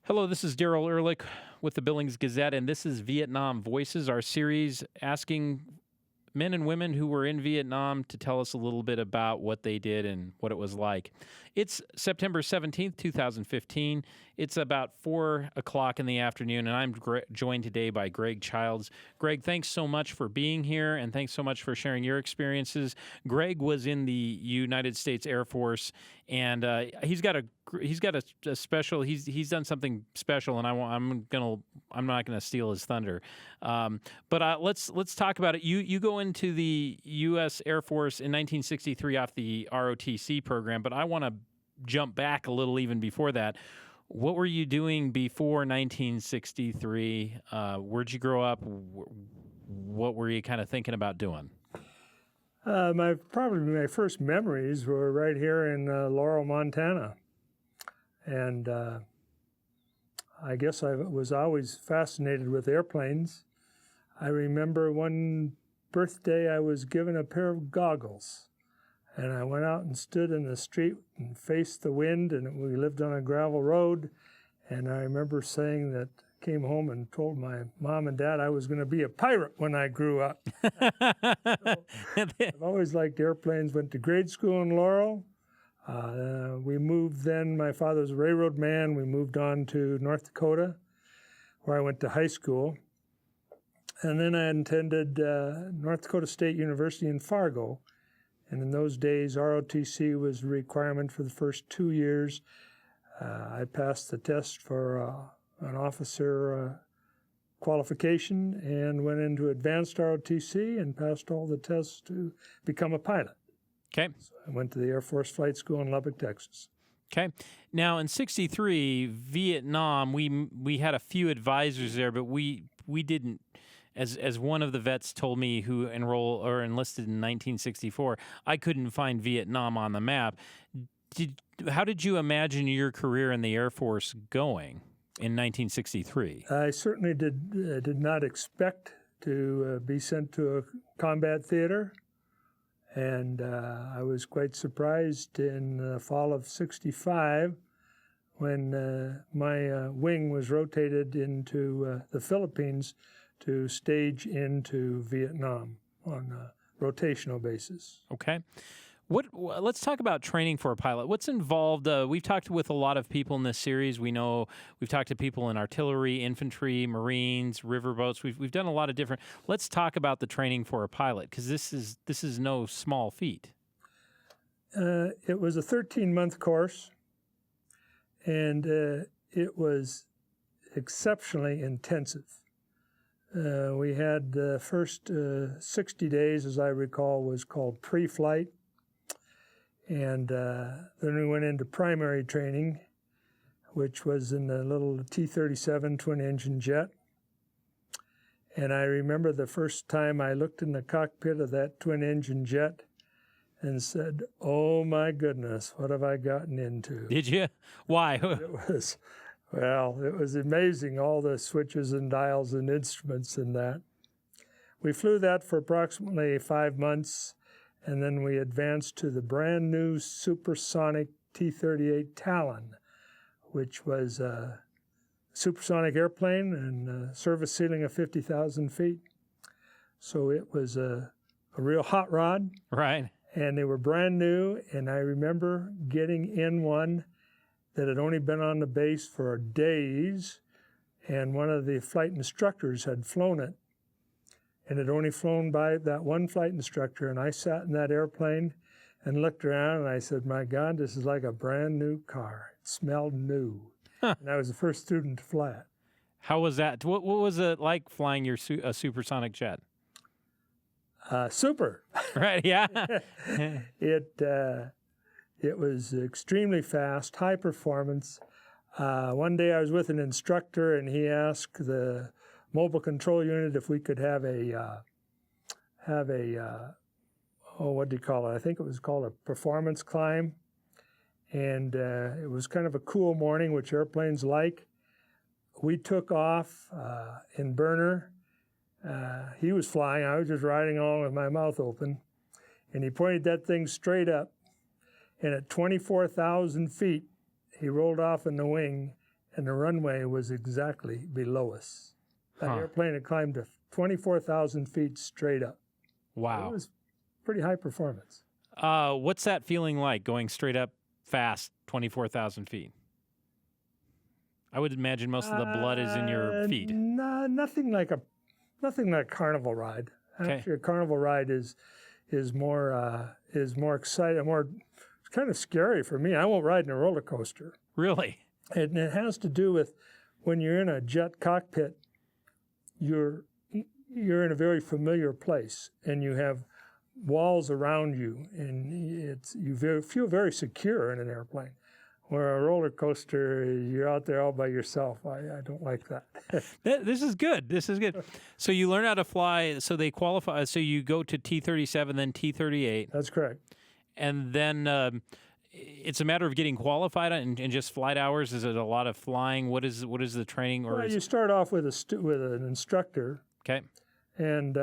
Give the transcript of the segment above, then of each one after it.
Hello, this is Daryl Ehrlich with the Billings Gazette, and this is Vietnam Voices, our series asking men and women who were in Vietnam to tell us a little bit about what they did and what it was like. It's September 17th, 2015. It's about 4 o'clock in the afternoon, and I'm joined today by Greg Childs. Greg, thanks so much for being here, and thanks so much for sharing your experiences. Greg was in the United States Air Force, and he's got a special. He's done something special, and I'm not gonna steal his thunder. But let's talk about it. You go into the U.S. Air Force in 1963 off the ROTC program, but I want to jump back a little even before that. What were you doing before 1963? Where'd you grow up? What were you kind of thinking about doing? Probably my first memories were right here in Laurel, Montana. And I guess I was always fascinated with airplanes. I remember one birthday I was given a pair of goggles. And I went out and stood in the street and faced the wind, and we lived on a gravel road. And I remember saying that, came home and told my mom and dad I was going to be a pirate when I grew up. So, I've always liked airplanes, went to grade school in Laurel. We moved then, my father's a railroad man, we moved on to North Dakota, where I went to high school. And then I attended North Dakota State University in Fargo. And in those days, ROTC was a requirement for the first 2 years. I passed the test for an officer qualification and went into advanced ROTC and passed all the tests to become a pilot. Okay. So I went to the Air Force Flight School in Lubbock, Texas. Okay. Now, in '63, Vietnam, we had a few advisors there, but we didn't. As one of the vets told me who enlisted in 1964, I couldn't find Vietnam on the map. How did you imagine your career in the Air Force going in 1963? I certainly did not expect to be sent to a combat theater, and I was quite surprised in the fall of '65 when my wing was rotated into the Philippines to stage into Vietnam on a rotational basis. Okay. Let's talk about training for a pilot. What's involved? We've talked with a lot of people in this series. We've talked to people in artillery, infantry, Marines, riverboats. We've done a lot of different. Let's talk about the training for a pilot, because this is no small feat. It was a 13-month course, and it was exceptionally intensive. We had the first 60 days, as I recall, was called pre-flight. And then we went into primary training, which was in the little T-37 twin-engine jet. And I remember the first time I looked in the cockpit of that twin-engine jet and said, "Oh, my goodness, what have I gotten into?" Did you? Why? It was amazing, all the switches and dials and instruments in that. We flew that for approximately 5 months, and then we advanced to the brand new supersonic T-38 Talon, which was a supersonic airplane and a service ceiling of 50,000 feet. So it was a real hot rod. Right. And they were brand new, and I remember getting in one that had only been on the base for days, and one of the flight instructors had flown it, and had only flown by that one flight instructor, and I sat in that airplane and looked around, and I said, "My God, this is like a brand new car. It smelled new." Huh. And I was the first student to fly it. How was that? What was it like flying a supersonic jet? Super. Right, yeah. It was extremely fast, high performance. One day I was with an instructor, and he asked the mobile control unit if we could have what do you call it? I think it was called a performance climb. And it was kind of a cool morning, which airplanes like. We took off in burner. He was flying. I was just riding along with my mouth open. And he pointed that thing straight up. And at 24,000 feet, he rolled off in the wing and the runway was exactly below us. That Huh. airplane had climbed to 24,000 feet straight up. Wow. It was pretty high performance. What's that feeling like, going straight up fast, 24,000 feet? I would imagine most of the blood is in your feet. Nothing like a Carnival ride. Okay. Actually, a Carnival ride is more exciting, it's kind of scary for me. I won't ride in a roller coaster. Really? And it has to do with when you're in a jet cockpit, you're in a very familiar place, and you have walls around you, and you feel very secure in an airplane. Where a roller coaster, you're out there all by yourself. I don't like that. This is good. This is good. So you learn how to fly. So they qualify. So you go to T-37, then T-38. That's correct. And then it's a matter of getting qualified and just flight hours. Is it a lot of flying? What is the training? Or Well, you start off with an instructor, okay. and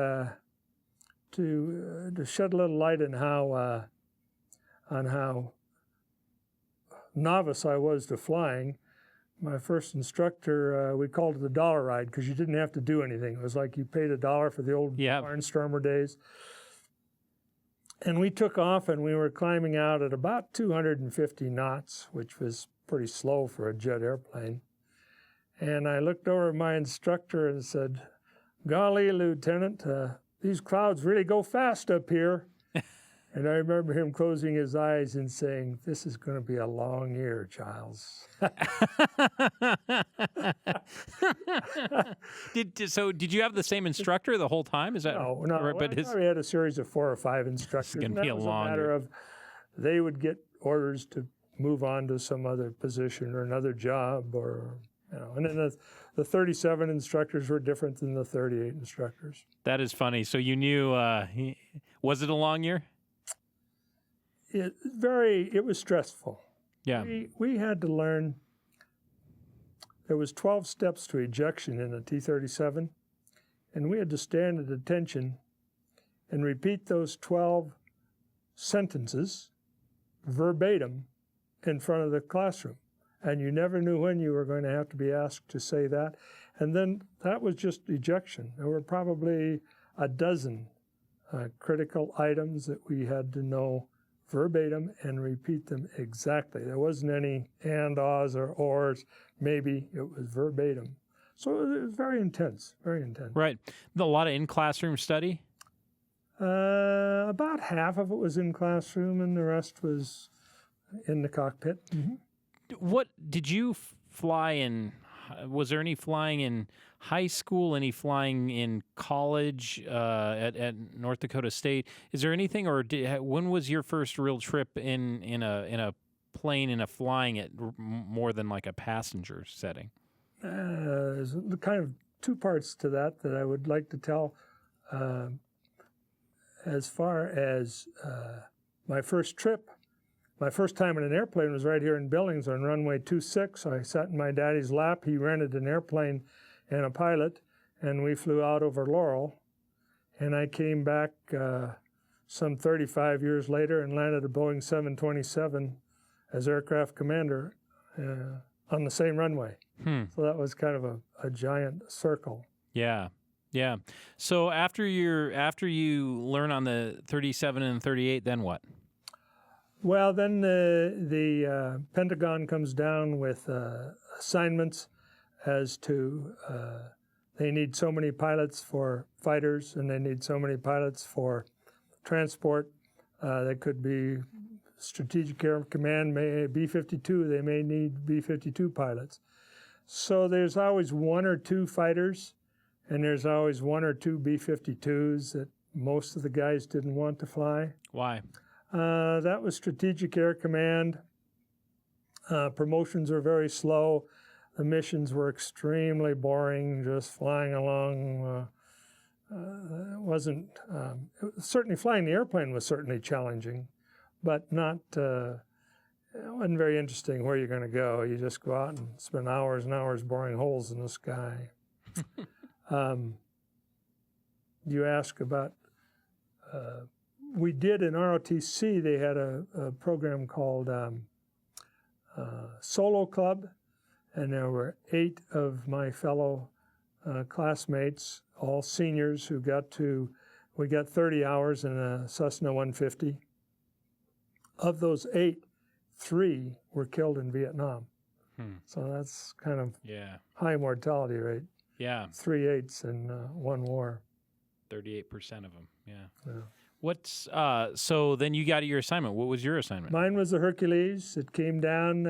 to shed a little light on how novice I was to flying. My first instructor, we called it the dollar ride because you didn't have to do anything. It was like you paid $1 for the old barnstormer days. And we took off, and we were climbing out at about 250 knots, which was pretty slow for a jet airplane. And I looked over at my instructor and said, "Golly, Lieutenant, these clouds really go fast up here." And I remember him closing his eyes and saying, "This is going to be a long year, Giles." Did you have the same instructor the whole time? Is that No. right? But I probably had a series of 4 or 5 instructors. This is going to be a was long a matter year. of they would get orders to move on to some other position or another job, or And then the 37 instructors were different than the 38 instructors. That is funny. So you knew. Was it a long year? It was stressful. Yeah. We had to learn. There was 12 steps to ejection in a T-37, and we had to stand at attention and repeat those 12 sentences verbatim in front of the classroom. And you never knew when you were going to have to be asked to say that. And then that was just ejection. There were probably a dozen critical items that we had to know verbatim and repeat them exactly. There wasn't any and, ahs, or ors. Maybe it was verbatim. So it was very intense, very intense. Right. A lot of in-classroom study? About half of it was in classroom, and the rest was in the cockpit. Mm-hmm. What did you fly in? Was there any flying in high school? Any flying in college at North Dakota State? Is there anything, or when was your first real trip in a plane in a flying it more than like a passenger setting? There's kind of 2 parts to that I would like to tell. As far as my first trip. My first time in an airplane was right here in Billings on runway 26. I sat in my daddy's lap. He rented an airplane and a pilot, and we flew out over Laurel. And I came back some 35 years later and landed a Boeing 727 as aircraft commander on the same runway. So that was kind of a giant circle. Yeah. Yeah. So after you learn on the 37 and 38, then what? Well, then the Pentagon comes down with assignments as to they need so many pilots for fighters, and they need so many pilots for transport. That could be Strategic Air Command, B-52. They may need B-52 pilots. So there's always 1 or 2 fighters, and there's always 1 or 2 B-52s that most of the guys didn't want to fly. Why? That was Strategic Air Command. Promotions were very slow. The missions were extremely boring, just flying along. Certainly flying the airplane was certainly challenging, but not, it wasn't very interesting where you're going to go. You just go out and spend hours and hours boring holes in the sky. You ask about... we did in ROTC, they had a program called Solo Club, and there were 8 of my fellow classmates, all seniors, we got 30 hours in a Cessna 150. Of those 8, 3 were killed in Vietnam. So that's kind of high mortality rate. Yeah. 3 eighths in one war. 38% of them. Yeah. What's so then you got your assignment. What was your assignment? Mine was the Hercules. It came down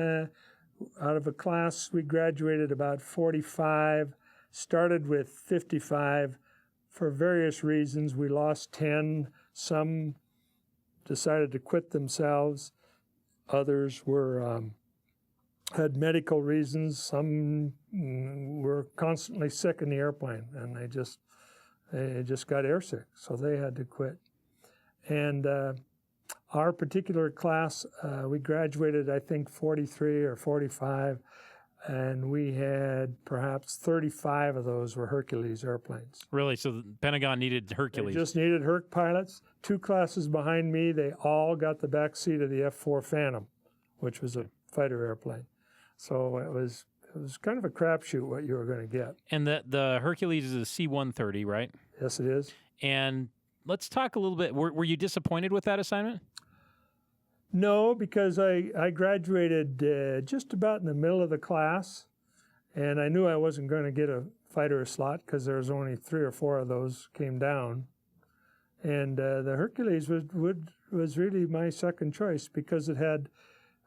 out of a class. We graduated about 45, started with 55. For various reasons, we lost 10. Some decided to quit themselves. Others were had medical reasons. Some were constantly sick in the airplane, and they just got airsick, so they had to quit. And our particular class, we graduated, I think, 43 or 45, and we had perhaps 35 of those were Hercules airplanes. Really? So the Pentagon needed Hercules? They just needed Herc pilots. 2 classes behind me, they all got the back seat of the F-4 Phantom, which was a fighter airplane. So it was kind of a crapshoot what you were going to get. And the Hercules is a C-130, right? Yes, it is. And let's talk a little bit. Were you disappointed with that assignment? No, because I graduated just about in the middle of the class, and I knew I wasn't going to get a fighter slot because there was only 3 or 4 of those came down. And the Hercules was really my second choice because it had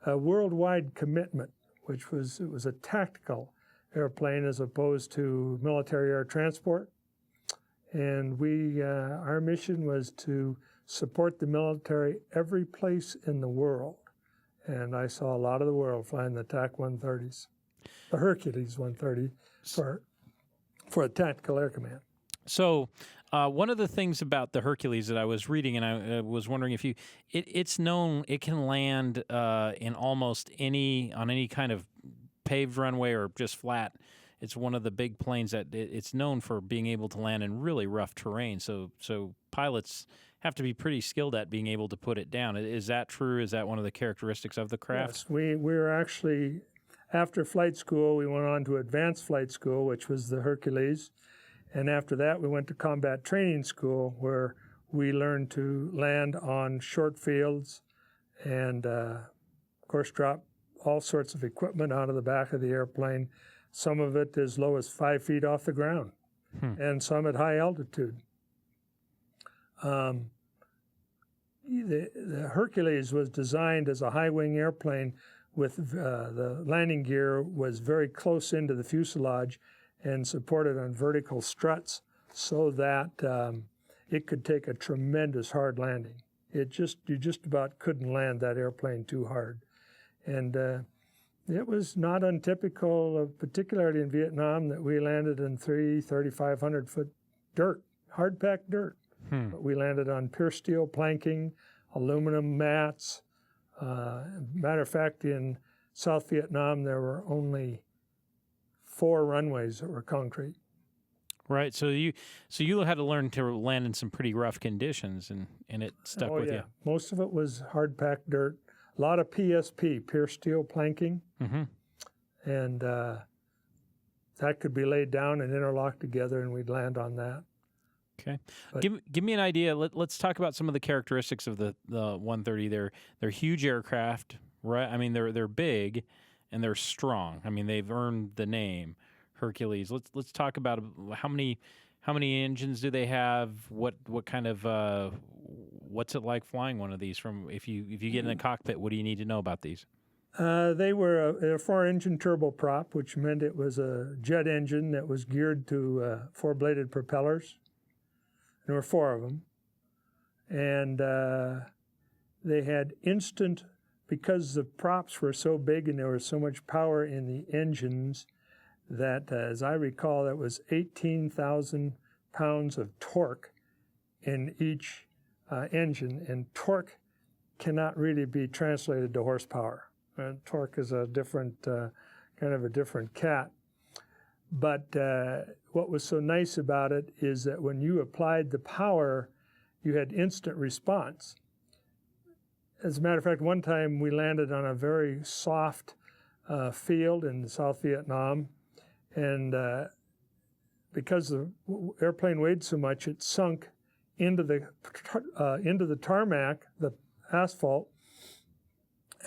a worldwide commitment, which was a tactical airplane as opposed to military air transport. And our mission was to support the military every place in the world. And I saw a lot of the world flying the TAC 130s, the Hercules 130 for a tactical air command. So one of the things about the Hercules that I was reading, and I was wondering if it's known it can land in almost on any kind of paved runway or just flat. It's one of the big planes that it's known for being able to land in really rough terrain. So pilots have to be pretty skilled at being able to put it down. Is that true? Is that one of the characteristics of the craft? Yes, we were actually, after flight school, we went on to advanced flight school, which was the Hercules. And after that, we went to combat training school, where we learned to land on short fields and, of course, drop all sorts of equipment out of the back of the airplane, some of it as low as 5 feet off the ground, and some at high altitude. The Hercules was designed as a high-wing airplane with the landing gear was very close into the fuselage and supported on vertical struts so that it could take a tremendous hard landing. You just about couldn't land that airplane too hard. And it was not untypical, particularly in Vietnam, that we landed in 3,500-foot dirt, hard-packed dirt. But we landed on pure steel planking, aluminum mats. Matter of fact, in South Vietnam, there were only 4 runways that were concrete. Right. So you had to learn to land in some pretty rough conditions, and it stuck with you. Most of it was hard-packed dirt. A lot of PSP, pure steel planking, and that could be laid down and interlocked together, and we'd land on that. Okay, give me an idea. Let's talk about some of the characteristics of the 130. They're huge aircraft, right? I mean, they're big and they're strong. I mean, they've earned the name Hercules. Let's talk about how many engines do they have? What kind of what's it like flying one of these? From if you get in the cockpit, what do you need to know about these? They were a 4-engine turboprop, which meant it was a jet engine that was geared to 4-bladed propellers. There were 4 of them, and they had because the props were so big and there was so much power in the engines that, as I recall, that was 18,000 pounds of torque in each engine, and torque cannot really be translated to horsepower. Torque is a different, kind of a different cat. But what was so nice about it is that when you applied the power, you had instant response. As a matter of fact, one time we landed on a very soft field in South Vietnam, and because the airplane weighed so much, it sunk into the tarmac, the asphalt,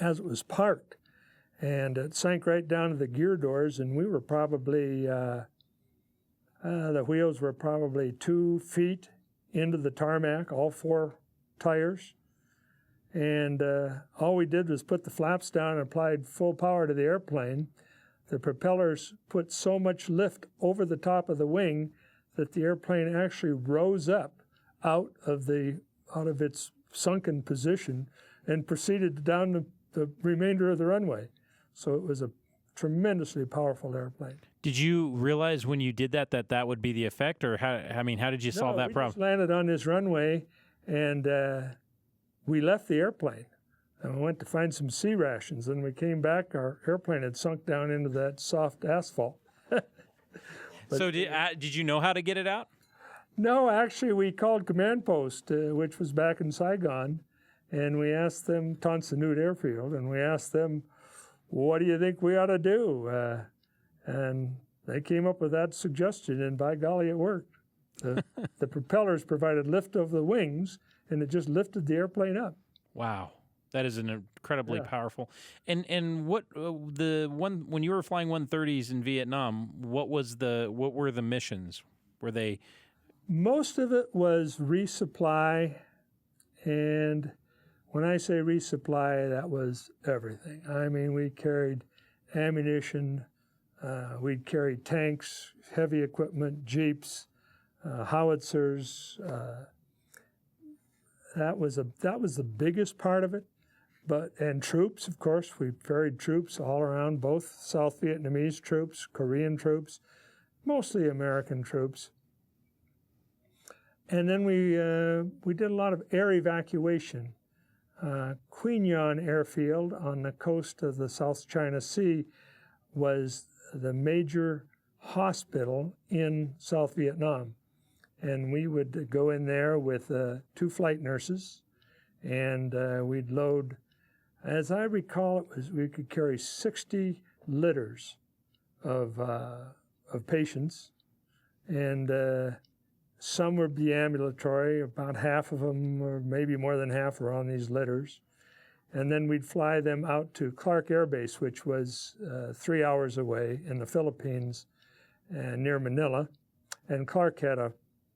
as it was parked, and it sank right down to the gear doors, and we were probably the wheels were probably 2 feet into the tarmac, all 4 tires. And all we did was put the flaps down and applied full power to the airplane. The propellers put so much lift over the top of the wing that the airplane actually rose up out of its sunken position and proceeded down the remainder of the runway. So it was a tremendously powerful airplane. Did you realize when you did that would be the effect, or how did you solve that we problem? Just landed on this runway, and we left the airplane. And we went to find some sea rations. And we came back, our airplane had sunk down into that soft asphalt. So did you know how to get it out? No, actually, we called Command Post, which was back in Saigon, and we asked them, Ton Son Nhut Airfield, and we asked them, what do you think we ought to do? And they came up with that suggestion, and by golly, it worked. The propellers provided lift over the wings, and it just lifted the airplane up. Wow. That is an incredibly powerful. And what when you were flying 130s in Vietnam, what were the missions? Were they? Most of it was resupply, and when I say resupply, that was everything. I mean, we carried ammunition, we'd carry tanks, heavy equipment, jeeps, howitzers. That was the biggest part of it. And troops, of course, we ferried troops all around, both South Vietnamese troops, Korean troops, mostly American troops. And then we did a lot of air evacuation. Quy Nhon Airfield on the coast of the South China Sea was the major hospital in South Vietnam. And we would go in there with 2 flight nurses, and we'd load, as I recall, we could carry 60 litters of patients, and some would be ambulatory. About half of them, or maybe more than half, were on these litters. And then we'd fly them out to Clark Air Base, which was 3 hours away in the Philippines, near Manila. And Clark had a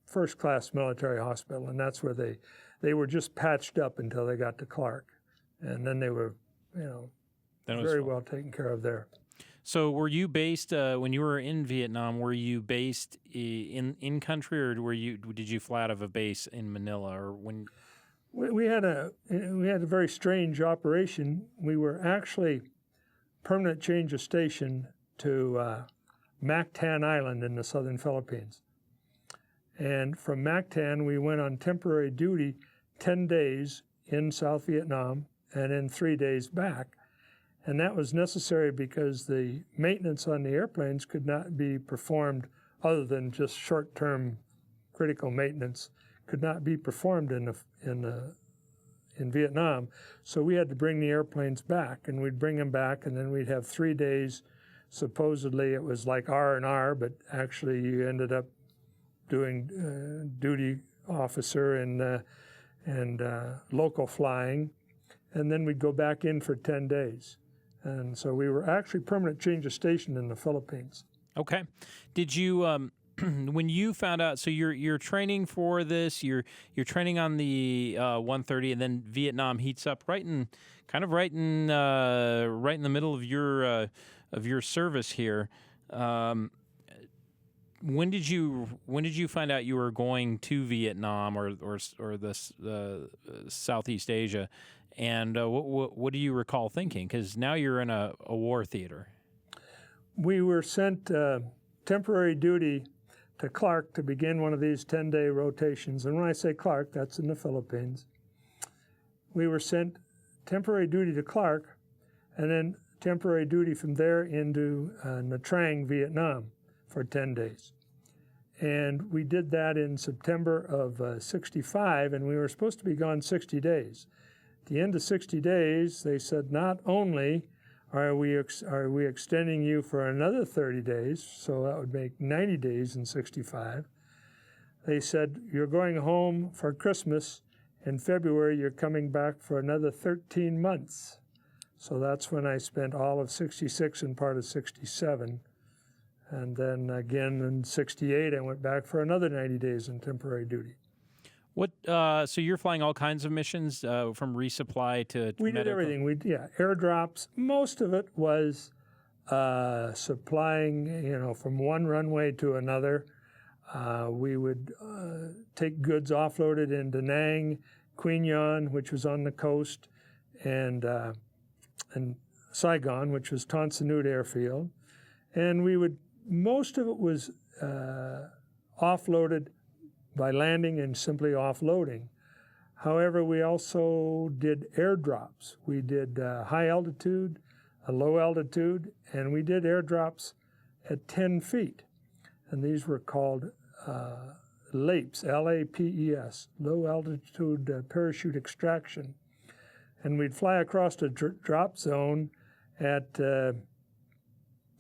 first-class military hospital, and that's where they were just patched up until they got to Clark. And then they were, very well taken care of there. So were you based, when you were in Vietnam, were you based in country, or did you fly out of a base in Manila, or when? We had a very strange operation. We were actually permanent change of station to Mactan Island in the southern Philippines. And from Mactan, we went on temporary duty 10 days in South Vietnam and then 3 days back. And that was necessary because the maintenance on the airplanes could not be performed, other than just short-term critical maintenance, could not be performed in Vietnam. So we had to bring the airplanes back, and we'd bring them back, and then we'd have 3 days. Supposedly it was like R&R, but actually you ended up doing duty officer and local flying, and then we'd go back in for 10 days. And so we were actually permanent change of station in the Philippines. Okay. Did you, when you found out, so you're training for this, you're training on the 130, and then Vietnam heats up right in the middle of your service here. When did you find out you were going to Vietnam or this Southeast Asia, and what do you recall thinking? Because now you're in a war theater. We were sent temporary duty to Clark to begin one of these 10-day rotations. And when I say Clark, that's in the Philippines. We were sent temporary duty to Clark, and then temporary duty from there into Nha Trang, Vietnam, for 10 days. And we did that in September of 65, and we were supposed to be gone 60 days. At the end of 60 days, they said, not only are we extending you for another 30 days? So that would make 90 days in 65. They said, you're going home for Christmas. In February, you're coming back for another 13 months. So that's when I spent all of 66 and part of 67. And then again in 68, I went back for another 90 days in temporary duty. What? So you're flying all kinds of missions, from resupply to We did everything. Airdrops. Most of it was supplying, from one runway to another. We would take goods offloaded in Da Nang, Quy Nhon, which was on the coast, and Saigon, which was Tan Son Nhut Airfield. And most of it was offloaded by landing and simply offloading. However, we also did airdrops. We did high altitude, low altitude, and we did airdrops at 10 feet. And these were called LAPES, L-A-P-E-S, low altitude parachute extraction. And we'd fly across the drop zone at,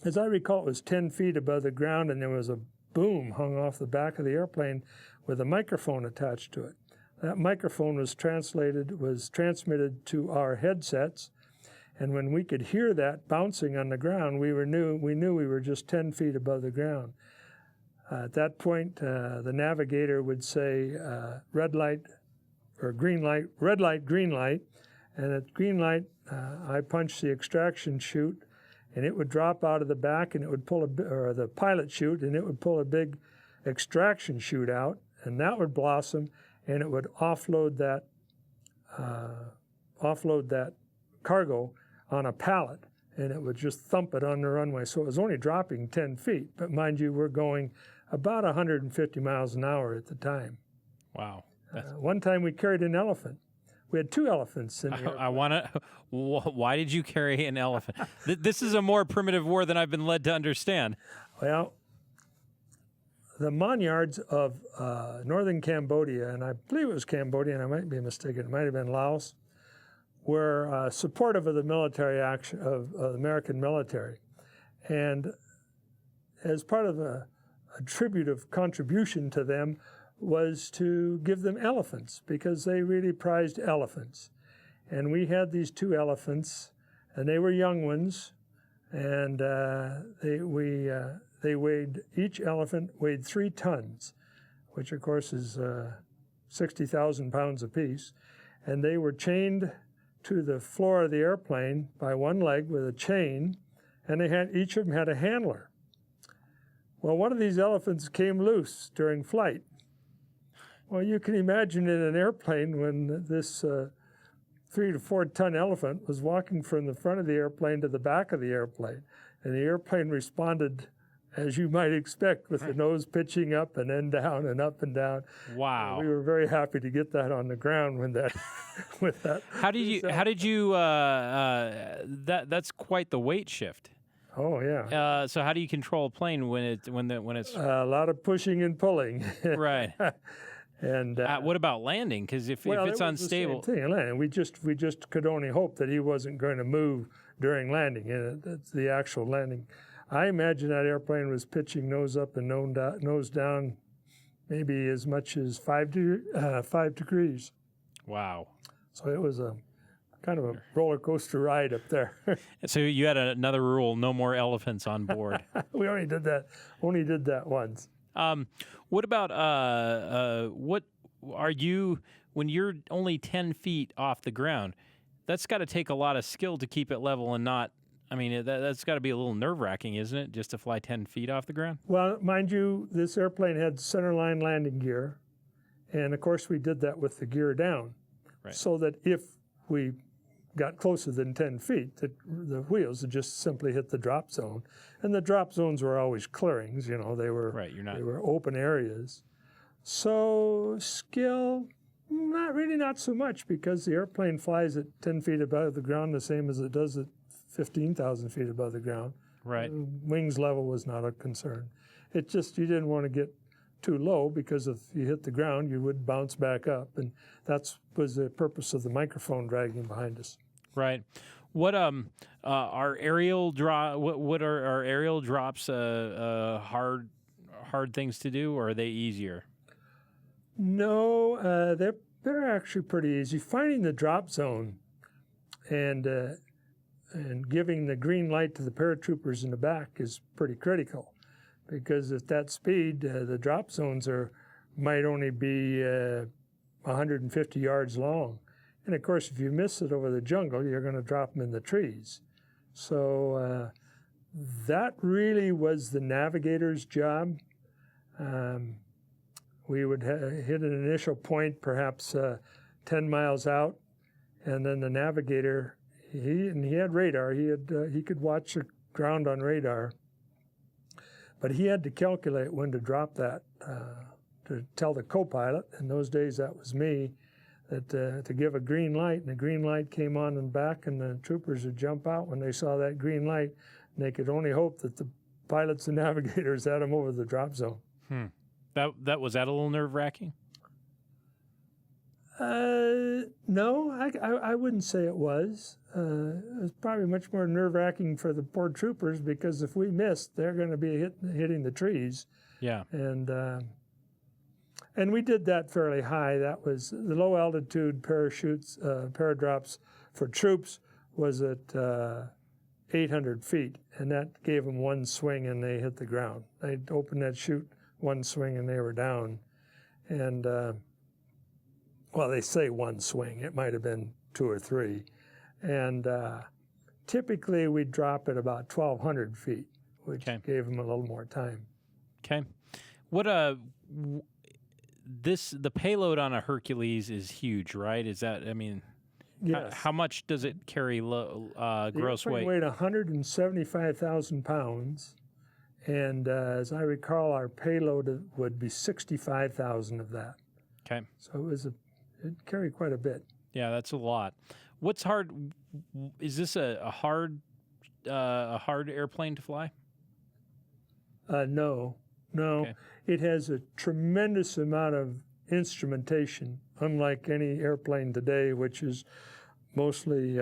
as I recall, it was 10 feet above the ground, and there was a boom hung off the back of the airplane with a microphone attached to it. That microphone was transmitted to our headsets, and when we could hear that bouncing on the ground, we knew we were just 10 feet above the ground. At that point, the navigator would say red light or green light, red light, green light, and at green light, I punched the extraction chute, and it would drop out of the back, and it would pull the pilot chute, and it would pull a big extraction chute out, and that would blossom, and it would offload that cargo on a pallet, and it would just thump it on the runway. So it was only dropping 10 feet, but mind you, we're going about 150 miles an hour at the time. Wow. One time we carried an elephant. We had 2 elephants in the airplane. I want to. Why did you carry an elephant? This is a more primitive war than I've been led to understand. Well, the Monyards of northern Cambodia, and I believe it was Cambodia, and I might be mistaken, it might have been Laos, were supportive of the military action of the American military. And as part of a tribute of contribution to them was to give them elephants, because they really prized elephants. And we had these 2 elephants, and they were young ones, and each elephant weighed 3 tons, which of course is 60,000 pounds apiece. And they were chained to the floor of the airplane by one leg with a chain, and each of them had a handler. Well, one of these elephants came loose during flight. Well, you can imagine in an airplane when this 3 to 4 ton elephant was walking from the front of the airplane to the back of the airplane. And the airplane responded, as you might expect, with the nose pitching up and then down and up and down. Wow. We were very happy to get that on the ground when that, with that. How did you, that's quite the weight shift. Oh, yeah. So how do you control a plane when it's a lot of pushing and pulling. Right. And what about landing? Because if it's unstable, the same thing. Landing. We just could only hope that he wasn't going to move during landing. And that's the actual landing. I imagine that airplane was pitching nose up and nose down, maybe as much as 5 degrees. Wow. So it was a kind of a roller coaster ride up there. So you had another rule: no more elephants on board. We only did that once. What about what are you when you're only 10 feet off the ground? That's got to take a lot of skill to keep it level and not. I mean, that's got to be a little nerve-wracking, isn't it, just to fly 10 feet off the ground? Well, mind you, this airplane had centerline landing gear, and of course we did that with the gear down, right. So that if we got closer than 10 feet, the wheels would just simply hit the drop zone. And the drop zones were always clearings, they were right, they were open areas. So skill, not so much, because the airplane flies at 10 feet above the ground the same as it does at 15,000 feet above the ground. Right. Wings level was not a concern. It just, you didn't want to get too low, because if you hit the ground, you would bounce back up. And that was the purpose of the microphone dragging behind us. Right. What are aerial what are our aerial drops hard things to do, or are they easier? No, they're actually pretty easy. Finding the drop zone and giving the green light to the paratroopers in the back is pretty critical, because at that speed, the drop zones might only be 150 yards long. And of course, if you miss it over the jungle, you're going to drop them in the trees. So that really was the navigator's job. We would hit an initial point, perhaps 10 miles out, and then the navigator, he had radar. He could watch the ground on radar, but he had to calculate when to drop that to tell the co-pilot. In those days, that was me. That to give a green light, and the green light came on in back, and the troopers would jump out when they saw that green light, and they could only hope that the pilots and navigators had them over the drop zone. Was that a little nerve-wracking? No, I wouldn't say it was. It was probably much more nerve-wracking for the poor troopers, because if we missed, they're going to be hitting the trees. Yeah. And we did that fairly high. That was the low altitude paradrops for troops was at 800 feet, and that gave them one swing and they hit the ground. They'd open that chute, one swing, and they were down. And well, they say one swing. It might have been two or three. And typically we'd drop at about 1,200 feet, which gave them a little more time. Okay. What the payload on a Hercules is huge, right? Is that, I mean, yes. How much does it carry gross weight? It weighed 175,000 pounds, and as I recall, our payload would be 65,000 of that. Okay. So it carried quite a bit. Yeah, that's a lot. What's hard? Is this a hard airplane to fly? No. Okay. It has a tremendous amount of instrumentation, unlike any airplane today, which is mostly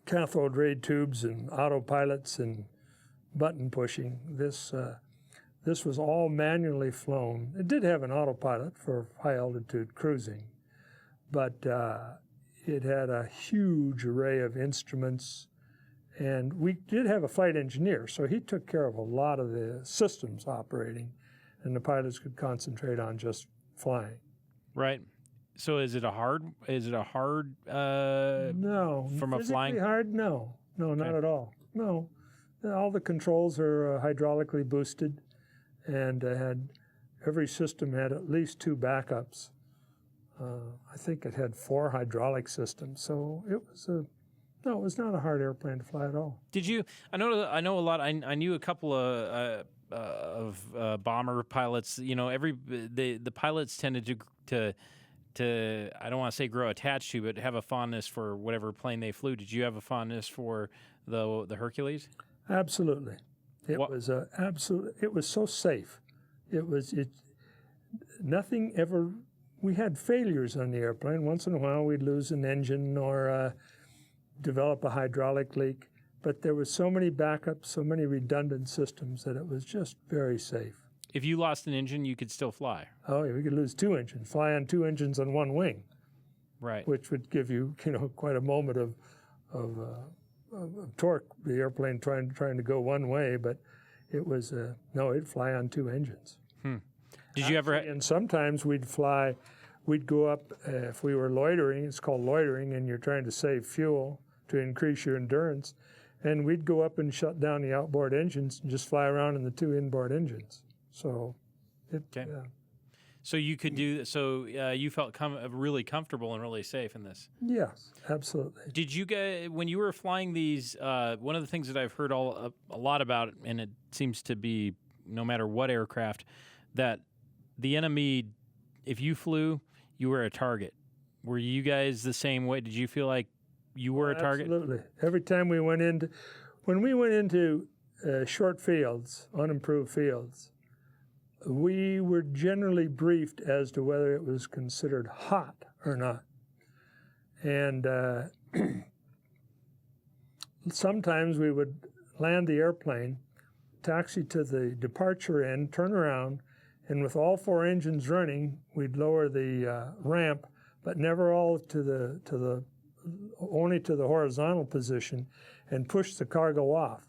cathode ray tubes and autopilots and button pushing. This was all manually flown. It did have an autopilot for high altitude cruising, but it had a huge array of instruments. And we did have a flight engineer, so he took care of a lot of the systems operating, and the pilots could concentrate on just flying. Right. So is it a hard? No. From a flying hard? No, not at all. No, all the controls are hydraulically boosted, and every system had at least two backups. I think it had 4 hydraulic systems, so it was not a hard airplane to fly at all. Did you? I know a lot. I knew a couple of bomber pilots. You know, the pilots tended to I don't want to say grow attached to, but have a fondness for whatever plane they flew. Did you have a fondness for the Hercules? Absolutely. It was so safe. Nothing ever. We had failures on the airplane. Once in a while, we'd lose an engine or develop a hydraulic leak, but there was so many backups, so many redundant systems that it was just very safe. If you lost an engine, you could still fly. Oh, yeah, we could lose 2 engines, fly on 2 engines on one wing, right? Which would give you, quite a moment of torque. The airplane trying to go one way, but it was it'd fly on 2 engines. Did you ever? And sometimes we'd go up if we were loitering. It's called loitering, and you're trying to save fuel to increase your endurance. And we'd go up and shut down the outboard engines and just fly around in the 2 inboard engines. So, So you could do. So you felt really comfortable and really safe in this. Yes, absolutely. Did you guys, when you were flying these? One of the things that I've heard a lot about, and it seems to be no matter what aircraft, that the enemy, if you flew, you were a target. Were you guys the same way? Did you feel like you were a target? Absolutely. Every time we went into short fields, unimproved fields, we were generally briefed as to whether it was considered hot or not. And sometimes we would land the airplane, taxi to the departure end, turn around, and with all 4 engines running, we'd lower the ramp, but never all only to the horizontal position, and push the cargo off.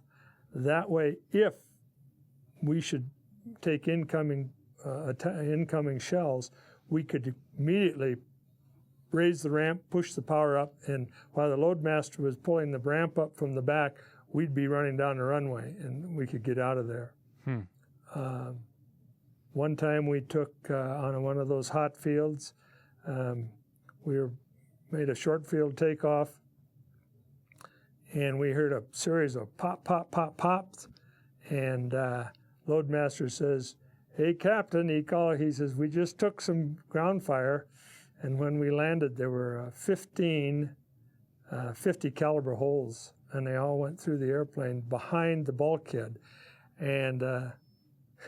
That way, if we should take incoming shells, we could immediately raise the ramp, push the power up, and while the loadmaster was pulling the ramp up from the back, we'd be running down the runway, and we could get out of there. One time we took, on one of those hot fields, made a short field takeoff, and we heard a series of pop, pop, pop, pops, and loadmaster says, "Hey, Captain," he says, "we just took some ground fire," and when we landed, there were 15 50 caliber holes, and they all went through the airplane behind the bulkhead, and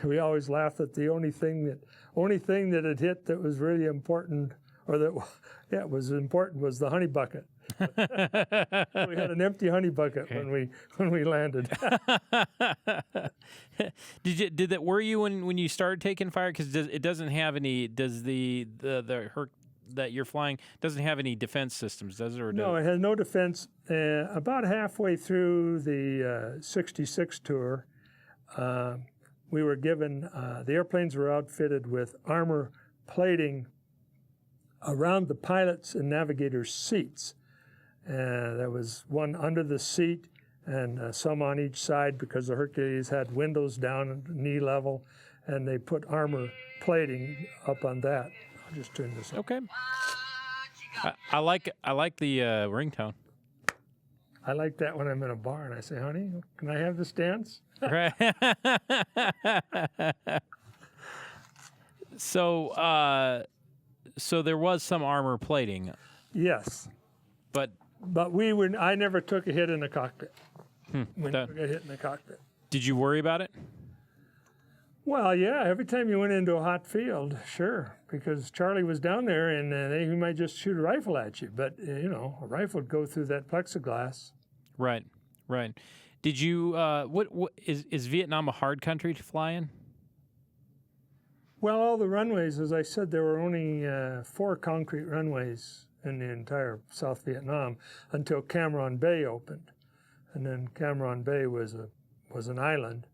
we always laughed that the only thing that it hit that was really important, or that was important, was the honey bucket. We had an empty honey bucket when we landed. Did that worry you when you started taking fire? Because it doesn't have any. Does the Herc that you're flying doesn't have any defense systems, does it? Or no, it has no defense. About halfway through the 66 tour, we were given, the airplanes were outfitted with armor plating around the pilots' and navigators' seats. There was one under the seat and some on each side because the Hercules had windows down at knee level, and they put armor plating up on that. I'll just turn this up. Okay. I like the ringtone. I like that when I'm in a bar and I say, "Honey, can I have this dance?" Right. So there was some armor plating. Yes. But I never took a hit in the cockpit. We never got hit in the cockpit. Did you worry about it? Well, yeah, every time you went into a hot field, sure, because Charlie was down there and he might just shoot a rifle at you. But, a rifle would go through that plexiglass. Right. Did you, what is Vietnam a hard country to fly in? Well, all the runways, as I said, there were only 4 concrete runways in the entire South Vietnam until Cam Ranh Bay opened. And then Cam Ranh Bay was an island,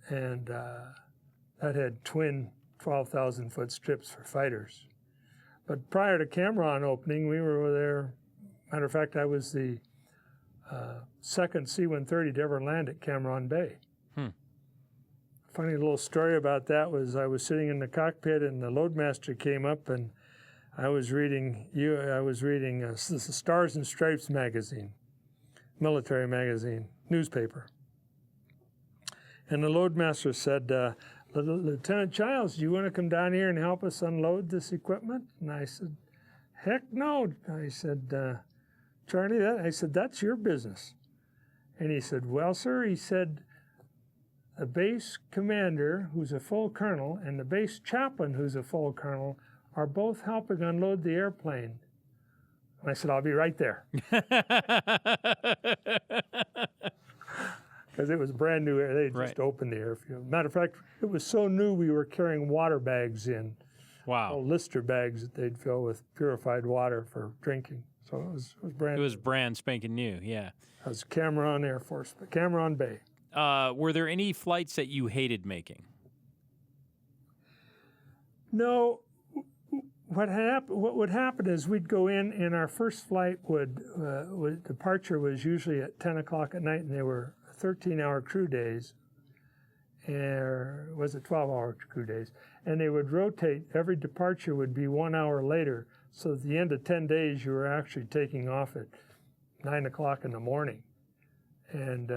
and that had twin 12,000-foot strips for fighters. But prior to Cam Ranh opening, we were there. Matter of fact, I was the second C-130 to ever land at Cam Ranh Bay. Funny little story about that was I was sitting in the cockpit and the loadmaster came up and I was reading the Stars and Stripes magazine, military magazine, newspaper. And the loadmaster said, "Lieutenant Childs, do you want to come down here and help us unload this equipment?" And I said, "Heck no." I said, "Charlie, that's your business." And he said, "Well, sir," he said, "the base commander, who's a full colonel, and the base chaplain, who's a full colonel, are both helping unload the airplane." And I said, "I'll be right there." Because it was brand new air. They just opened the airfield. Matter of fact, it was so new we were carrying water bags in. Wow. Lister bags that they'd fill with purified water for drinking. So it was brand new. It was brand spanking new, yeah. That was Cam Ranh Air Force, Cam Ranh Bay. Were there any flights that you hated making? No. What would happen is we'd go in, and our first flight departure was usually at 10 o'clock at night, and they were 13-hour crew days, or was it 12-hour crew days? And they would rotate. Every departure would be 1 hour later, so at the end of 10 days, you were actually taking off at 9 o'clock in the morning. And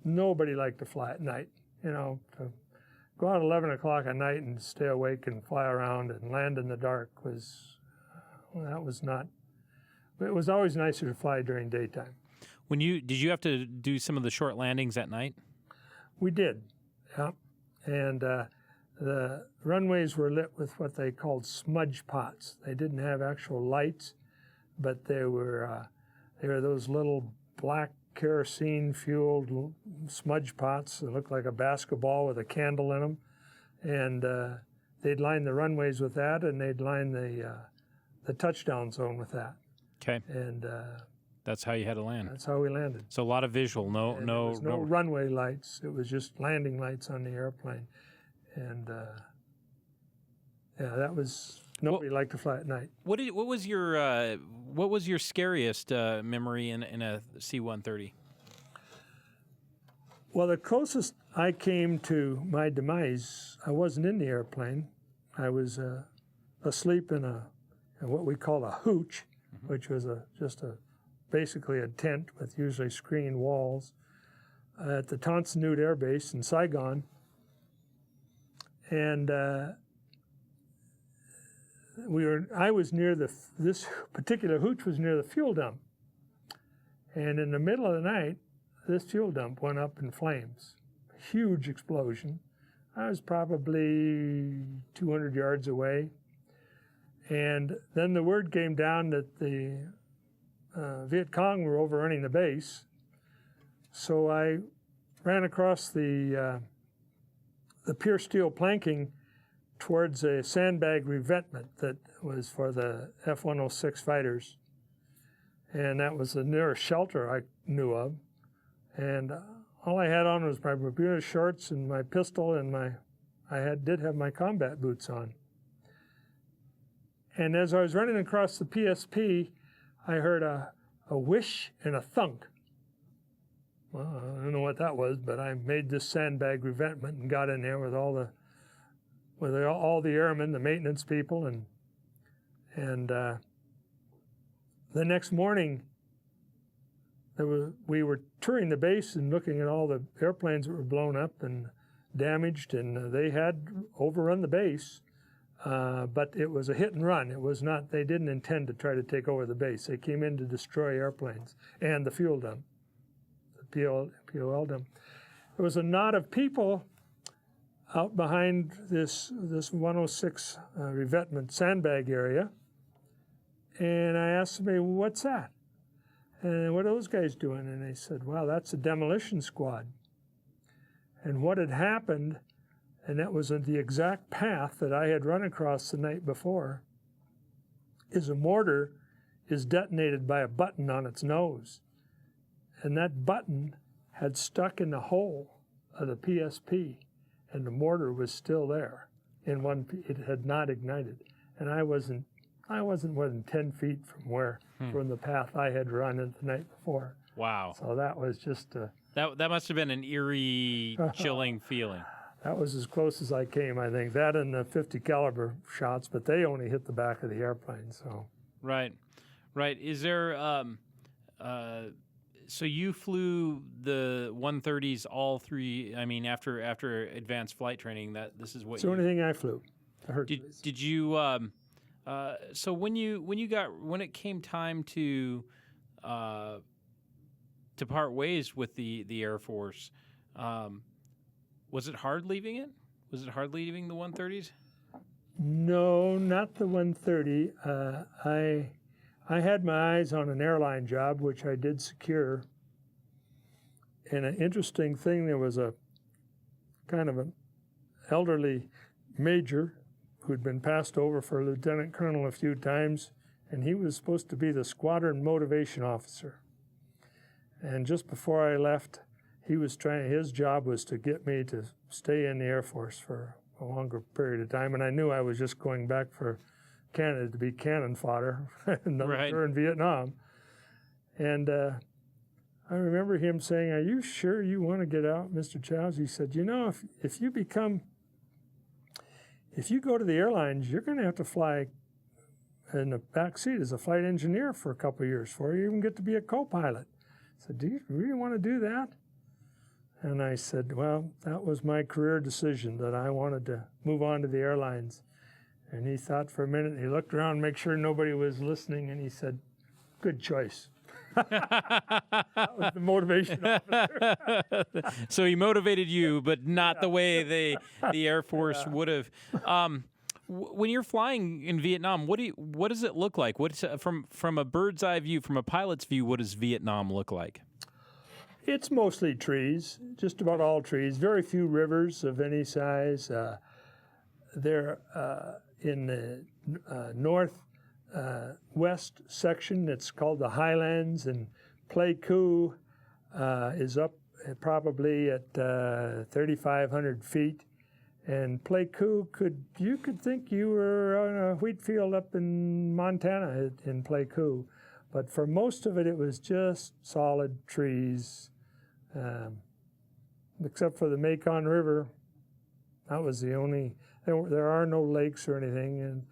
nobody liked to fly at night. To go out at 11 o'clock at night and stay awake and fly around and land in the dark it was always nicer to fly during daytime. Did you have to do some of the short landings at night? We did, yeah. And the runways were lit with what they called smudge pots. They didn't have actual lights, but they were those little black kerosene-fueled smudge pots that looked like a basketball with a candle in them, and they'd line the runways with that, and they'd line the touchdown zone with that. Okay. And that's how you had to land. that's how we landed. So a lot of visual. No, And no, there was no runway lights. It was just landing lights on the airplane, and yeah, that was nobody liked to fly at night. What was your scariest memory in a C-130? Well, the closest I came to my demise, I wasn't in the airplane. I was asleep in what we call a hooch, which was basically a tent with usually screened walls at the Tonsanute Air Base in Saigon. And I was near this particular hooch was near the fuel dump. And in the middle of the night, this fuel dump went up in flames. Huge explosion. I was probably 200 yards away. And then the word came down that the Viet Cong were overrunning the base. So I ran across the pure steel planking towards a sandbag revetment that was for the F-106 fighters. And that was the nearest shelter I knew of. And all I had on was my Bermuda shorts and my pistol, and I did have my combat boots on. And as I was running across the PSP, I heard a whish and a thunk. Well, I don't know what that was, but I made this sandbag revetment and got in there with all the airmen, the maintenance people, and the next morning we were touring the base and looking at all the airplanes that were blown up and damaged, and they had overrun the base. But it was a hit and run. It was not, they didn't intend to try to take over the base. They came in to destroy airplanes and the fuel dump, the POL dump. There was a knot of people out behind this 106 revetment sandbag area. And I asked somebody, what's that? And what are those guys doing? And they said, well, that's a demolition squad. And what had happened, and that was the exact path that I had run across the night before, is a mortar is detonated by a button on its nose. And that button had stuck in the hole of the PSP, and the mortar was still there. It had not ignited. And I wasn't more than 10 feet from the path I had run the night before. Wow. So that was just that must have been an eerie, chilling feeling. That was as close as I came, I think. That and the 50 caliber shots, but they only hit the back of the airplane. So right. Is there? So you flew the 130s all three. I mean, after advanced flight training, this is what. It's the only thing I flew. The Hercules. Did you? So when it came time to part ways with the Air Force, was it hard leaving it? Was it hard leaving the 130s? No, not the 130. I had my eyes on an airline job, which I did secure. And an interesting thing, there was a kind of an elderly major who'd been passed over for a lieutenant colonel a few times, and he was supposed to be the squadron motivation officer. And just before I left, his job was to get me to stay in the Air Force for a longer period of time, and I knew I was just going back for Canada to be cannon fodder during Vietnam. And I remember him saying, "Are you sure you want to get out, Mr. Childs?" He said, if you go to the airlines, you're going to have to fly in the back seat as a flight engineer for a couple of years before you even get to be a co-pilot. I said, "Do you really want to do that?" And I said, well, that was my career decision, that I wanted to move on to the airlines. And he thought for a minute, he looked around, make sure nobody was listening, and he said, "Good choice." That was the motivation officer. So he motivated you, but not the way the Air Force would have. When you're flying in Vietnam, what does it look like? From a bird's eye view, from a pilot's view, what does Vietnam look like? It's mostly trees, just about all trees. Very few rivers of any size. They're in the northwest section. It's called the Highlands, and Pleiku is up probably at 3,500 feet. And Pleiku, you could think you were on a wheat field up in Montana in Pleiku, but for most of it, it was just solid trees, except for the Mekong River. That was the only. There are no lakes or anything, and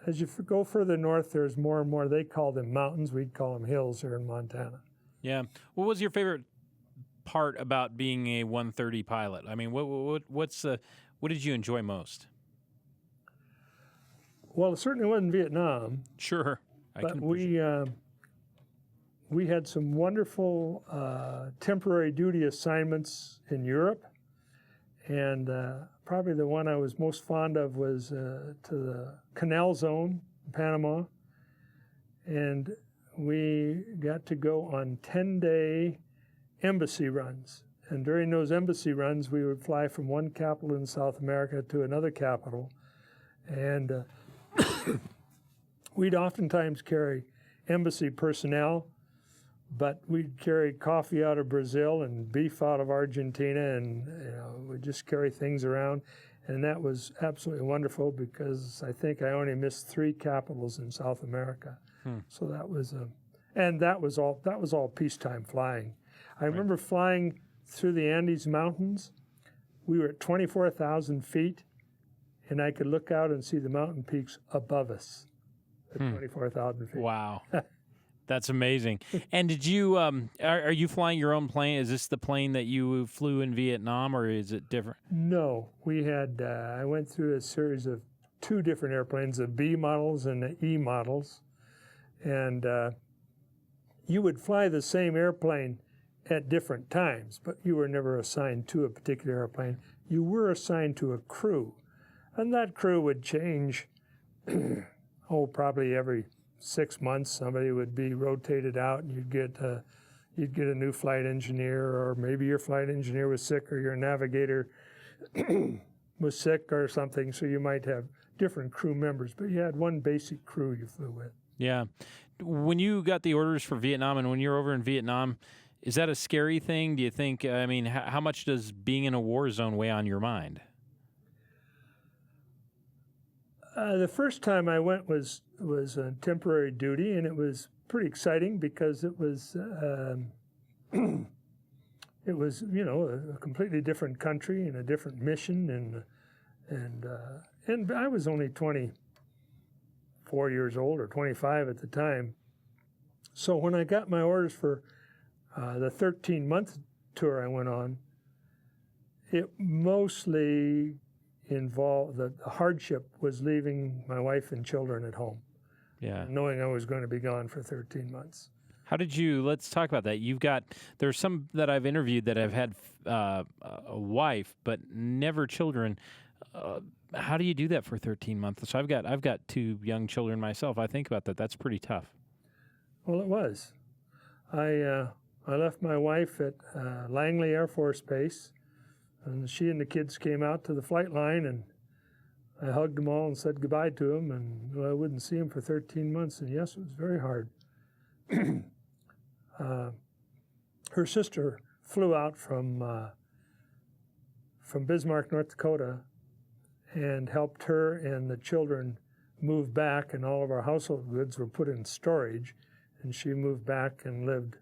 as you go further north, there's more and more. They call them mountains. We'd call them hills here in Montana. Yeah. What was your favorite part about being a 130 pilot? I mean, what did you enjoy most? Well, it certainly wasn't Vietnam. Sure. But we had some wonderful temporary duty assignments in Europe, and probably the one I was most fond of was to the Canal Zone in Panama, and we got to go on 10-day embassy runs. And during those embassy runs, we would fly from one capital in South America to another capital, and we'd oftentimes carry embassy personnel, but we'd carry coffee out of Brazil and beef out of Argentina, and we'd just carry things around. And that was absolutely wonderful because I think I only missed 3 capitals in South America. So that was all peacetime flying. I remember flying through the Andes Mountains. We were at 24,000 feet, and I could look out and see the mountain peaks above us at 24,000 feet. Wow. That's amazing. And did you, are you flying your own plane? Is this the plane that you flew in Vietnam, or is it different? No, we had, I went through a series of 2 different airplanes, the B models and the E models. And you would fly the same airplane at different times, but you were never assigned to a particular airplane. You were assigned to a crew, and that crew would change, probably every 6 months. Somebody would be rotated out, and you'd get a new flight engineer, or maybe your flight engineer was sick, or your navigator was sick or something, so you might have different crew members, but you had one basic crew you flew with. Yeah. When you got the orders for Vietnam, and when you're over in Vietnam, is that a scary thing? Do you think, I mean, how much does being in a war zone weigh on your mind? The first time I went was a temporary duty, and it was pretty exciting because it was it was a completely different country and a different mission, and I was only 24 years old or 25 at the time. So when I got my orders for the 13-month tour I went on, it mostly involved, the hardship was leaving my wife and children at home. Yeah. Knowing I was going to be gone for 13 months. How did you, let's talk about that. There's some that I've interviewed that have had a wife, but never children. How do you do that for 13 months? So I've got 2 young children myself. I think about that. That's pretty tough. Well, it was. I left my wife at Langley Air Force Base, and she and the kids came out to the flight line, and I hugged them all and said goodbye to them, and I wouldn't see them for 13 months, and yes, it was very hard. Her sister flew out from Bismarck, North Dakota, and helped her and the children move back, and all of our household goods were put in storage, and she moved back and lived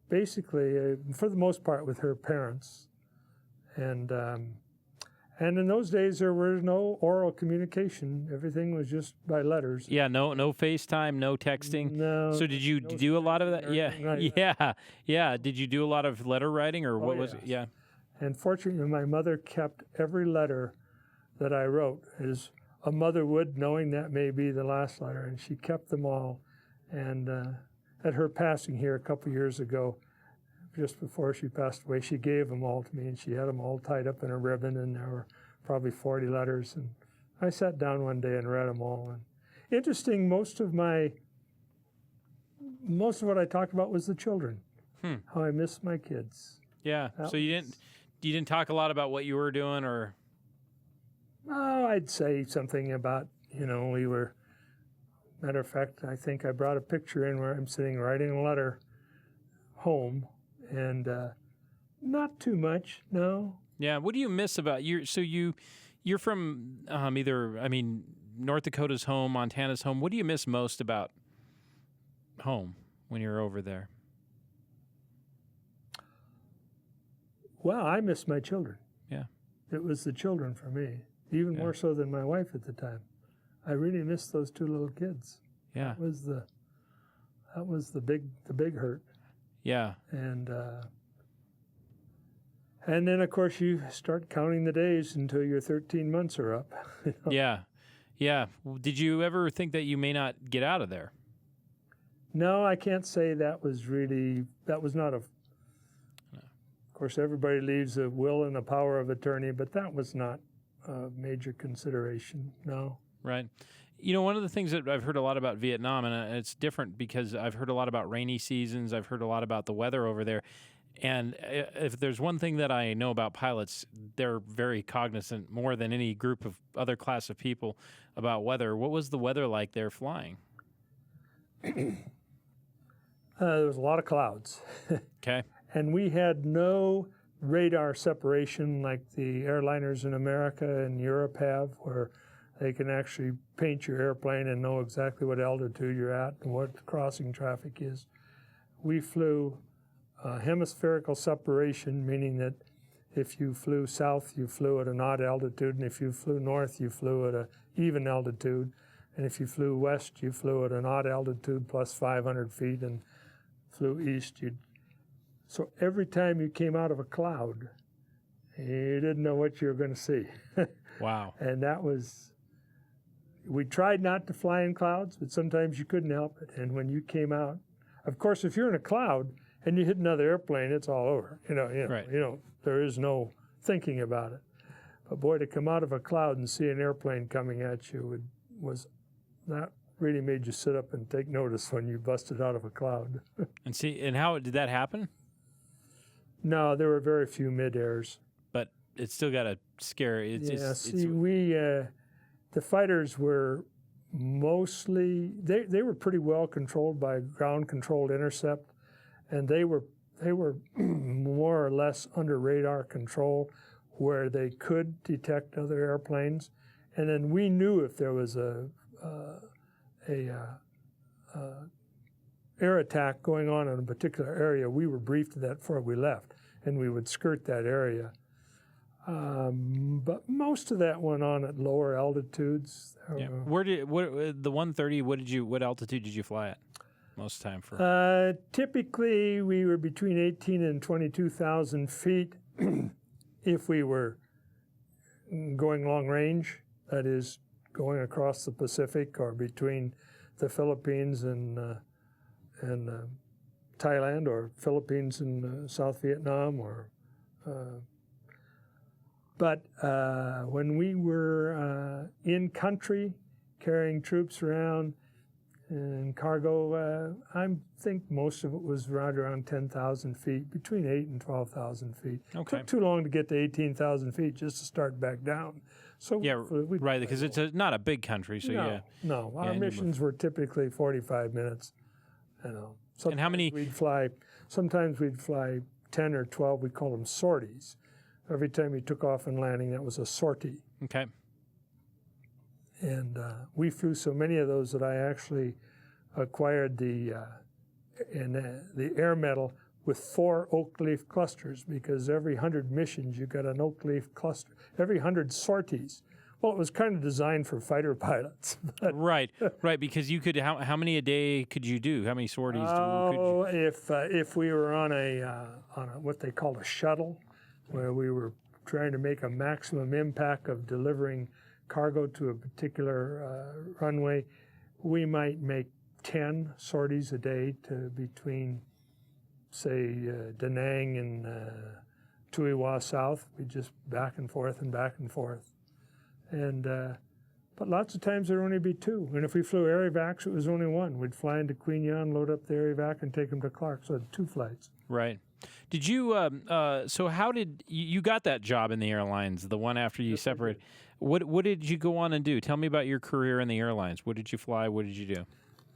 basically, for the most part, with her parents. And in those days, there was no oral communication. Everything was just by letters. Yeah, no FaceTime, no texting. No. So did you do a lot of that? Yeah. Did you do a lot of letter writing, or what was it? Yeah. And fortunately, my mother kept every letter that I wrote, as a mother would, knowing that may be the last letter, and she kept them all. And at her passing here a couple years ago, just before she passed away, she gave them all to me, and she had them all tied up in a ribbon, and there were probably 40 letters. And I sat down one day and read them all. And interesting, most of what I talked about was the children, how I miss my kids. Yeah. That So you didn't talk a lot about what you were doing, or Oh, I'd say something about, we were, matter of fact, I think I brought a picture in where I'm sitting writing a letter home, and not too much, no. yeah. What do you miss about you're from North Dakota's home, Montana's home. What do you miss most about home when you're over there? Well, I miss my children. Yeah. It was the children for me, even more so than my wife at the time. I really missed those two little kids. Yeah. That was the big hurt. Yeah. And then of course you start counting the days until your 13 months are up. Yeah. Yeah. Did you ever think that you may not get out of there? No, I can't say that was not a. Of course, everybody leaves a will and a power of attorney, but that was not a major consideration. No. Right. One of the things that I've heard a lot about Vietnam, and it's different because I've heard a lot about rainy seasons. I've heard a lot about the weather over there. And if there's one thing that I know about pilots, they're very cognizant, more than any group of other class of people, about weather. What was the weather like there flying? There was a lot of clouds. Okay. And we had no radar separation like the airliners in America and Europe have, where they can actually paint your airplane and know exactly what altitude you're at and what crossing traffic is. We flew hemispherical separation, meaning that if you flew south, you flew at an odd altitude, and if you flew north, you flew at an even altitude, and if you flew west, you flew at an odd altitude plus 500 feet, and flew east, so every time you came out of a cloud, you didn't know what you were going to see. Wow. And we tried not to fly in clouds, but sometimes you couldn't help it. And when you came out, of course, if you're in a cloud and you hit another airplane, it's all over. Right. There is no thinking about it. But boy, to come out of a cloud and see an airplane coming at you that really made you sit up and take notice when you busted out of a cloud. And how did that happen? No, there were very few mid-airs. But it still got a scare. The fighters were mostly, they were pretty well controlled by ground-controlled intercept, and they were more or less under radar control where they could detect other airplanes. And then we knew if there was a air attack going on in a particular area, we were briefed of that before we left, and we would skirt that area. But most of that went on at lower altitudes. Yeah. The 130? What altitude did you fly at most of the time for? Typically, we were between 18 and 22,000 feet if we were going long range. That is, going across the Pacific or between the Philippines and Thailand, or Philippines and South Vietnam, but when we were in country carrying troops around and cargo, I think most of it was right around 10,000 feet, between 8 and 12,000 feet. Okay. Took too long to get to 18,000 feet just to start back down. So yeah, right, because it's not a big country, so yeah. No, our missions were typically 45 minutes. And how many? Sometimes we'd fly 10 or 12. We call them sorties. Every time we took off and landing, that was a sortie. Okay. And we flew so many of those that I actually acquired the air medal with 4 oak leaf clusters, because every 100 missions you got an oak leaf cluster. Every 100 sorties. Well, it was kind of designed for fighter pilots. Right, because you could. How many a day could you do? How many sorties? If we were on a what they called a shuttle, where we were trying to make a maximum impact of delivering cargo to a particular runway, we might make 10 sorties a day to between, say, Da Nang and Tui Hua South. We just back and forth and back and forth. And But lots of times there'd only be two. And if we flew air evacs, it was only one. We'd fly into Queen Yan, load up the air evac, and take them to Clark. So I had 2 flights. Right. Did you, so how did, you got that job in the airlines, the one after you separated. What did you go on and do? Tell me about your career in the airlines. What did you fly? What did you do?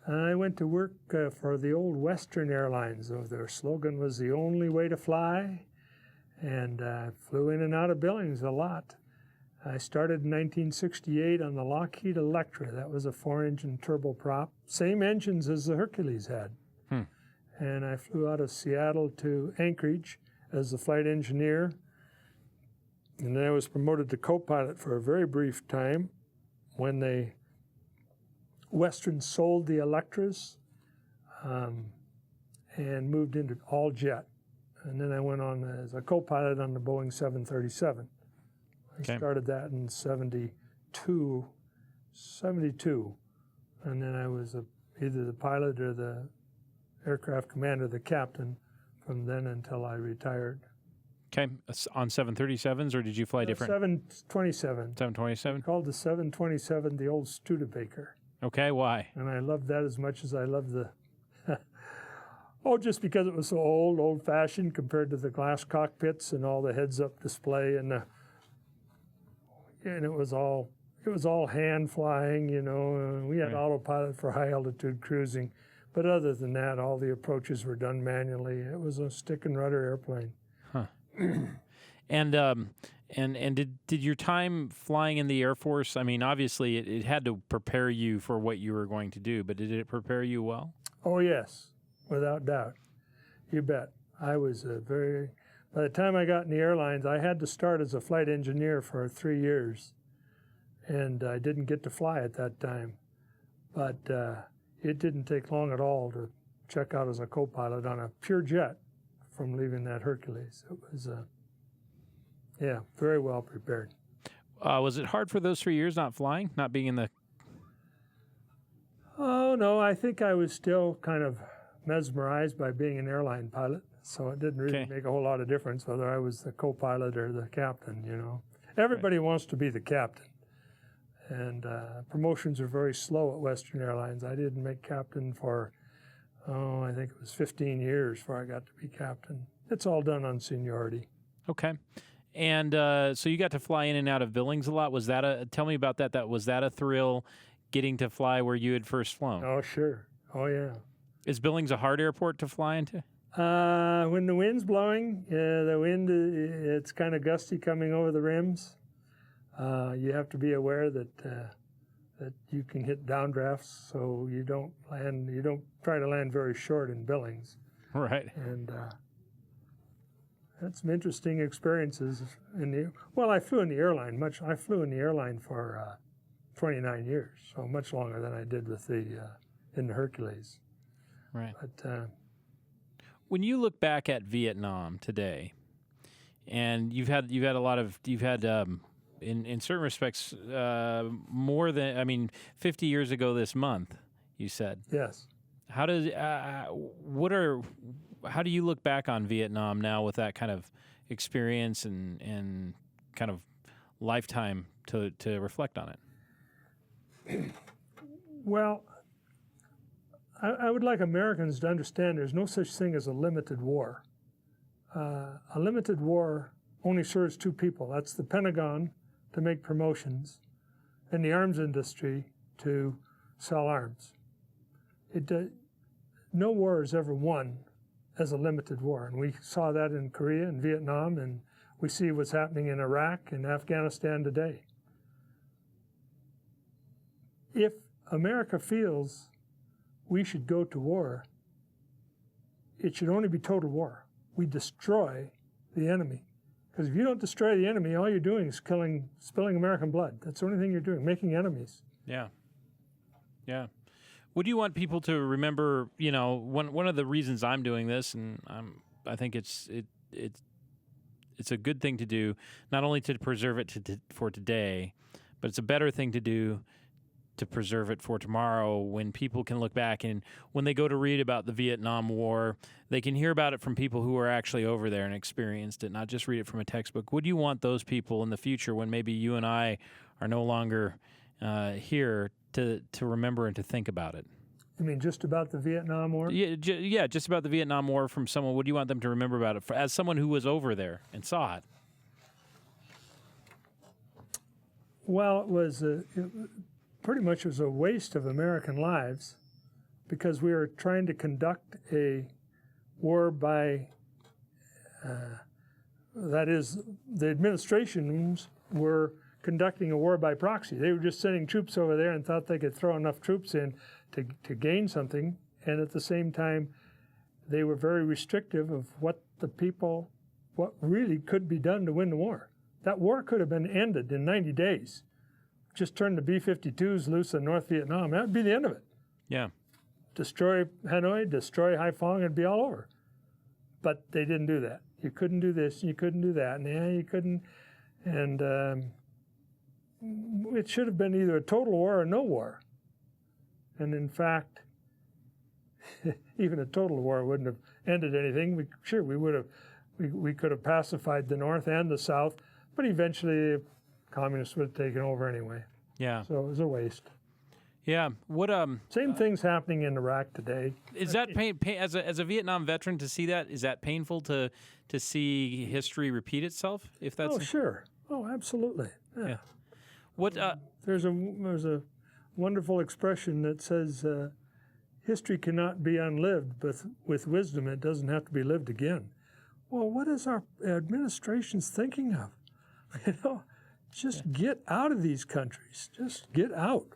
I went to work for the old Western Airlines. Their slogan was the only way to fly. And flew in and out of Billings a lot. I started in 1968 on the Lockheed Electra. That was a 4-engine turboprop. Same engines as the Hercules had. And I flew out of Seattle to Anchorage as the flight engineer. And then I was promoted to co-pilot for a very brief time when Western sold the Electras and moved into all jet. And then I went on as a co-pilot on the Boeing 737. I started that in 72. And then I was either the pilot or the aircraft commander, the captain, from then until I retired. Okay. On 737s, or did you fly different? 727. 727? Called the 727 the old Studebaker. Okay, why? And I loved that as much as I loved the... Oh, just because it was so old-fashioned compared to the glass cockpits and all the heads-up display, and it was all hand flying, you know. We had autopilot for high-altitude cruising, but other than that, all the approaches were done manually. It was a stick and rudder airplane. Huh. And did your time flying in the Air Force? I mean, obviously, it had to prepare you for what you were going to do, but did it prepare you well? Oh yes. Without doubt. You bet. I was by the time I got in the airlines, I had to start as a flight engineer for 3 years. And I didn't get to fly at that time. But it didn't take long at all to check out as a co-pilot on a pure jet from leaving that Hercules. It was, very well prepared. Was it hard for those 3 years not flying, not being in the... Oh, no, I think I was still kind of mesmerized by being an airline pilot, so it didn't really make a whole lot of difference whether I was the co-pilot or the captain, you know. Everybody wants to be the captain, and promotions are very slow at Western Airlines. I didn't make captain for, I think it was 15 years before I got to be captain. It's all done on seniority. Okay. And so you got to fly in and out of Billings a lot. Was that tell me about that. Was that a thrill, getting to fly where you had first flown? Oh, sure. Oh, yeah. Is Billings a hard airport to fly into? When the wind's blowing, the wind, it's kind of gusty coming over the rims. You have to be aware that you can hit downdrafts, so you don't try to land very short in Billings. Right. And had some interesting experiences I flew in the airline I flew in the airline for 29 years, so much longer than I did with in the Hercules. Right. But when you look back at Vietnam today, and you've had in certain respects more than 50 years ago this month, you said. Yes. How do you look back on Vietnam now with that kind of experience and kind of lifetime to reflect on it? Well, I would like Americans to understand there's no such thing as a limited war. A limited war only serves 2 people. That's the Pentagon to make promotions and the arms industry to sell arms. No war is ever won as a limited war. And we saw that in Korea and Vietnam, and we see what's happening in Iraq and Afghanistan today. If America feels we should go to war, it should only be total war. We destroy the enemy. Because if you don't destroy the enemy, all you're doing is spilling American blood. That's the only thing you're doing, making enemies. Yeah. Yeah. What do you want people to remember? You know, one of the reasons I'm doing this, and I think it's a good thing to do, not only to preserve it for today, but it's a better thing to do to preserve it for tomorrow, when people can look back and when they go to read about the Vietnam War, they can hear about it from people who are actually over there and experienced it, not just read it from a textbook. Would you want those people in the future, when maybe you and I are no longer here to remember and to think about it? You mean just about the Vietnam War? Yeah, just about the Vietnam War from someone. What do you want them to remember about it as someone who was over there and saw it? Well, pretty much was a waste of American lives because we were trying to conduct a war by, that is, the administrations were conducting a war by proxy. They were just sending troops over there and thought they could throw enough troops in to gain something, and at the same time, they were very restrictive of what really could be done to win the war. That war could have been ended in 90 days. Just turn the B-52s loose in North Vietnam. That would be the end of it. Yeah. Destroy Hanoi, destroy Haiphong, and it'd be all over. But they didn't do that. You couldn't do this, and you couldn't do that, and you couldn't. And it should have been either a total war or no war. And in fact, even a total war wouldn't have ended anything. We could have pacified the North and the South, but eventually the communists would have taken over anyway. Yeah. So it was a waste. Yeah. What Same thing's happening in Iraq today. is that pain as a Vietnam veteran to see that? Is that painful to see history repeat itself? If that's Sure. Oh, absolutely. Yeah. What There's a wonderful expression that says history cannot be unlived, but with wisdom it doesn't have to be lived again. Well, what is our administration's thinking of? Just get out of these countries. Just get out.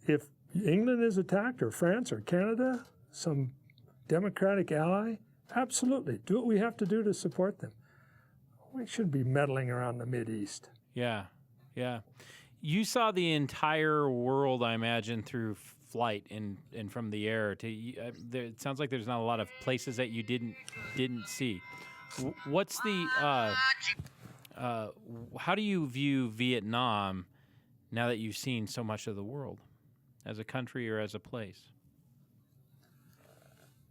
If England is attacked, or France, or Canada, some democratic ally, absolutely. Do what we have to do to support them. We shouldn't be meddling around the Mideast. Yeah. You saw the entire world, I imagine, through flight and from the air. It sounds like there's not a lot of places that you didn't see. What's the how do you view Vietnam now that you've seen so much of the world, as a country or as a place?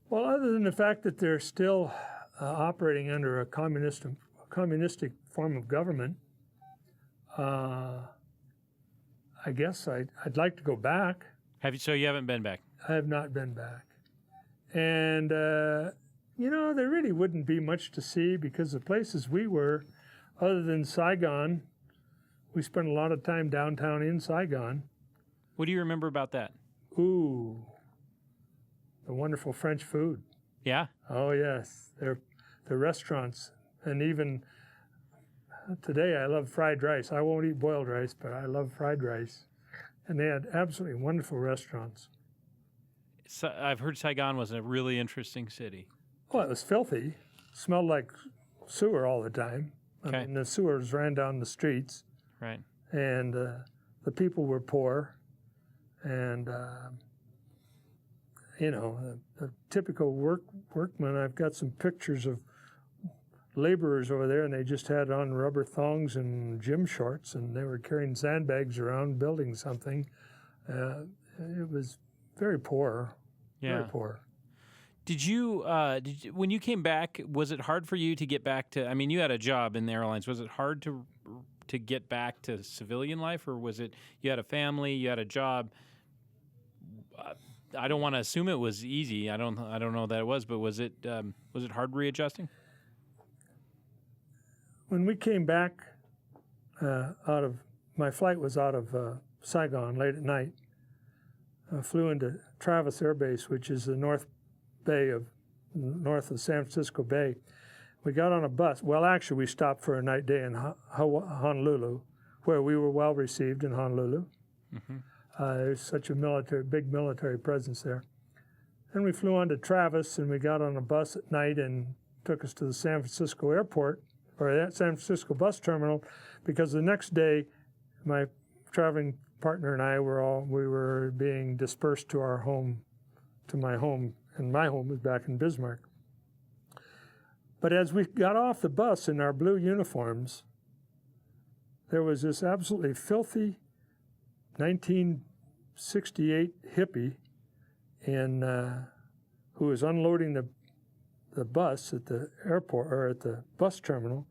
Well, other than the fact that they're still operating under a communistic form of government, I guess I'd like to go back. So you haven't been back? I have not been back. And, there really wouldn't be much to see because the places we were, other than Saigon, we spent a lot of time downtown in Saigon. What do you remember about that? Ooh, the wonderful French food. Yeah? Oh, yes. The restaurants. And even today I love fried rice. I won't eat boiled rice, but I love fried rice. And they had absolutely wonderful restaurants. So I've heard Saigon was a really interesting city. Well, it was filthy. Smelled like sewer all the time. Okay. I mean, the sewers ran down the streets. Right. And the people were poor. And, the typical workman, I've got some pictures of laborers over there, and they just had on rubber thongs and gym shorts, and they were carrying sandbags around building something. It was very poor. Yeah. Very poor. Did you, when you came back, was it hard for you to get back to, I mean, you had a job in the airlines. Was it hard to get back to civilian life, or was it, you had a family, you had a job? I don't want to assume it was easy. I don't know that it was, but was it hard readjusting? When we came back my flight was out of Saigon late at night. I flew into Travis Air Base, which is the north of San Francisco Bay. We got on a bus. Well, actually, we stopped for a night day in Honolulu, where we were well received in Honolulu. Mm-hmm. There's such a big military presence there. Then we flew on to Travis, and we got on a bus at night and took us to the San Francisco airport, or that San Francisco bus terminal, because the next day, my traveling partner and I we were being dispersed to our home, to my home, and my home was back in Bismarck. But as we got off the bus in our blue uniforms, there was this absolutely filthy 1968 hippie who was unloading the bus at the airport, or at the bus terminal,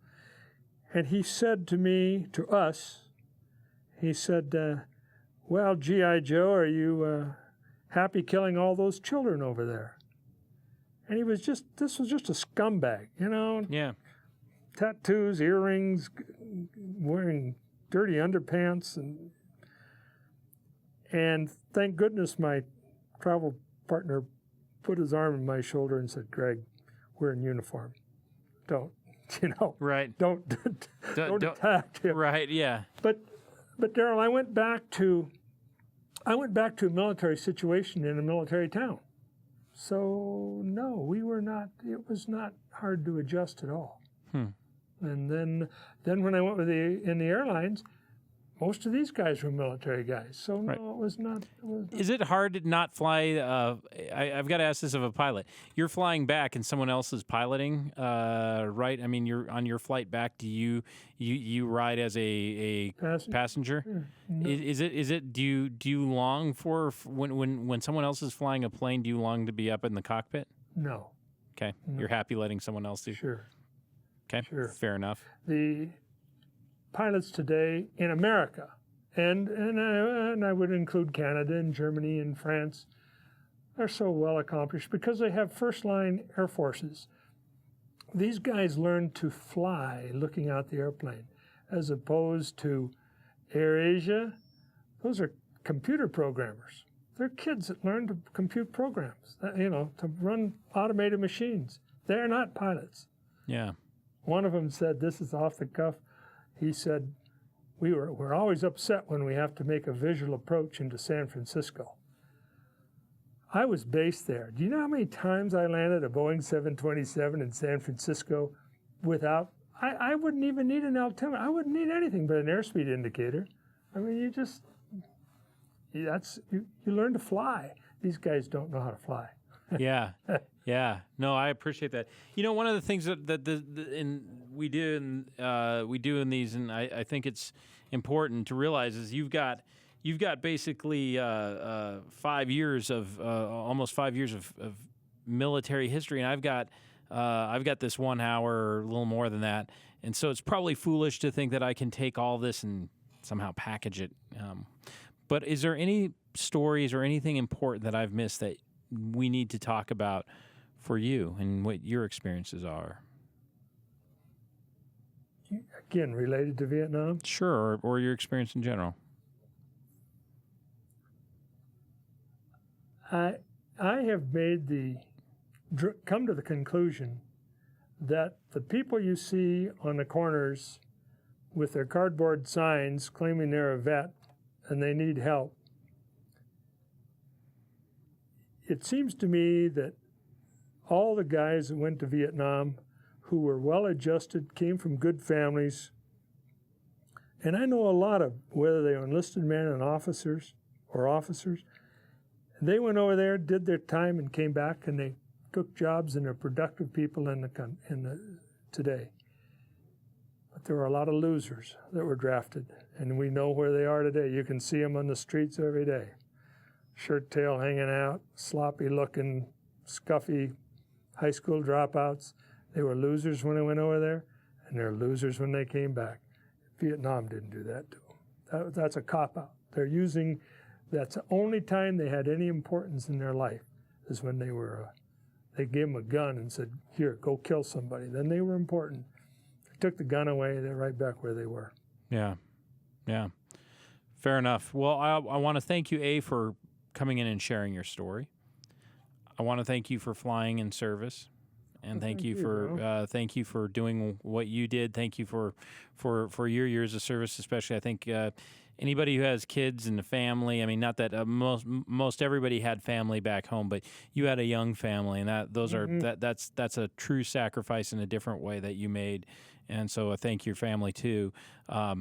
and he said to us, he said, well, G.I. Joe, are you happy killing all those children over there? And this was just a scumbag, you know? Yeah. Tattoos, earrings, wearing dirty underpants. And thank goodness my travel partner put his arm on my shoulder and said, Greg, we're in uniform. Don't, Right. don't attack him. Right, yeah. But Darrell, I went back to a military situation in a military town. So no, it was not hard to adjust at all. And then when I went in the airlines, most of these guys were military guys. So no, it was not. Is it hard to not fly? I've got to ask this of a pilot. You're flying back and someone else is piloting, right? I mean, you're on your flight back. Do you ride as a passenger? No. Is it? Do you long for when someone else is flying a plane? Do you long to be up in the cockpit? No. Okay, No. You're happy letting someone else do. Sure. Okay, Sure. Fair enough. The pilots today in America, and I would include Canada and Germany and France, are so well accomplished because they have first-line air forces. These guys learn to fly looking out the airplane, as opposed to AirAsia. Those are computer programmers. They're kids that learn to compute programs, to run automated machines. They're not pilots. Yeah. One of them said, this is off the cuff, he said, we're always upset when we have to make a visual approach into San Francisco. I was based there. Do you know how many times I landed a Boeing 727 in San Francisco without, I wouldn't even need an altimeter. I wouldn't need anything but an airspeed indicator. I mean, you learn to fly. These guys don't know how to fly. Yeah. Yeah. No, I appreciate that. One of the things that we do in these, and I think it's important to realize, is you've got basically 5 years of almost 5 years of military history, and I've got this 1 hour or a little more than that, and so it's probably foolish to think that I can take all this and somehow package it. But is there any stories or anything important that I've missed that we need to talk about for you and what your experiences are? Again, related to Vietnam? Sure, or your experience in general. I have come to the conclusion that the people you see on the corners with their cardboard signs claiming they're a vet and they need help, it seems to me that all the guys that went to Vietnam who were well-adjusted, came from good families, and I know a lot of, whether they were enlisted men and officers, they went over there, did their time, and came back, and they took jobs and are productive people today. But there were a lot of losers that were drafted, and we know where they are today. You can see them on the streets every day. Shirt tail hanging out, sloppy looking, scuffy high school dropouts. They were losers when they went over there, and they're losers when they came back. Vietnam didn't do that to them. That's a cop-out. That's the only time they had any importance in their life, is when they gave them a gun and said, here, go kill somebody. Then they were important. They took the gun away, they're right back where they were. Yeah. Fair enough. Well, I want to thank you, for coming in and sharing your story. I want to thank you for flying in service, and thank you for doing what you did. Thank you for your years of service, especially. I think anybody who has kids and a family. I mean, not that most everybody had family back home, but you had a young family, and that's a true sacrifice in a different way that you made. And so I thank your family too. I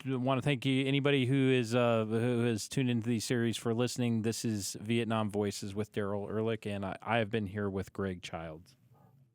want to thank you, anybody who has tuned into these series, for listening. This is Vietnam Voices with Darrell Ehrlich, and I have been here with Greg Childs.